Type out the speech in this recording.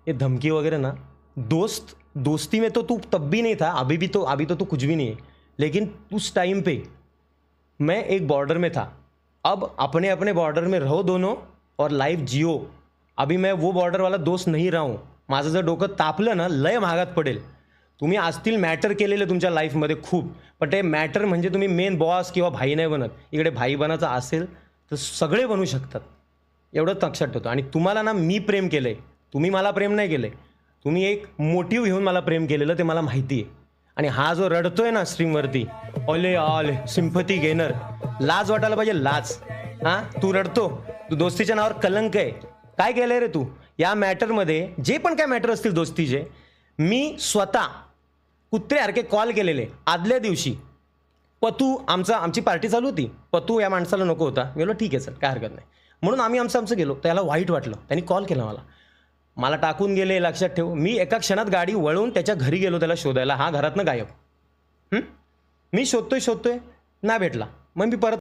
ये धमकी वगैरह ना, दोस्ती में तो तू तब भी नहीं था, अभी तो तू कुछ भी नहीं है। लेकिन उस टाइम पे मैं एक बॉर्डर में था। अब अपने अपने बॉर्डर में रहो दोनों और लाईफ जिओ। अभी मैं वो बॉर्डरवाला दोस्त नाही राहू। माझं जर डोकं तापलं ना, लय महागात पडेल। तुम्ही असतील मॅटर केलेले तुमच्या लाईफमध्ये खूप, पण ते मॅटर म्हणजे तुम्ही मेन बॉस किंवा भाई नाही बनत। इकडे भाई बनायचं असेल तर सगळे बनू शकतात, एवढंच लक्षात ठेवतो। आणि तुम्हाला ना मी प्रेम केलं आहे, तुम्ही मला प्रेम नाही केलं आहे। तुम्ही एक मोटिव्ह घेऊन मला प्रेम केलेलं ते मला माहिती आहे। आणि हा जो रडतोय ना स्ट्रीमवरती, ओले ऑल सिम्पथी गेनर, लाज वाटायला पाहिजे, लाज। हां, तू रडतो, तू दोस्तीच्या नावावर कलंक आहे। काय केलं रे तू या मॅटरमध्ये? जे पण काय मॅटर असतील दोस्तीचे, मी स्वतः कुत्र्यासारखे कॉल केलेले आदल्या दिवशी। पतू आमची पार्टी चालू होती, पतू या माणसाला नको होता। मी बोललो ठीक आहे सर, काय हरकत नाही, म्हणून आम्ही आमचं गेलो। त्याला वाईट वाटलं, त्यांनी कॉल केला मला टाकून गेले। लक्षात ठेव, मी एका क्षणात गाडी वळवून त्याच्या घरी गेलो त्याला शोधायला। हा घरातनं गायब। मी शोधतोय नाही भेटला। मग मी परत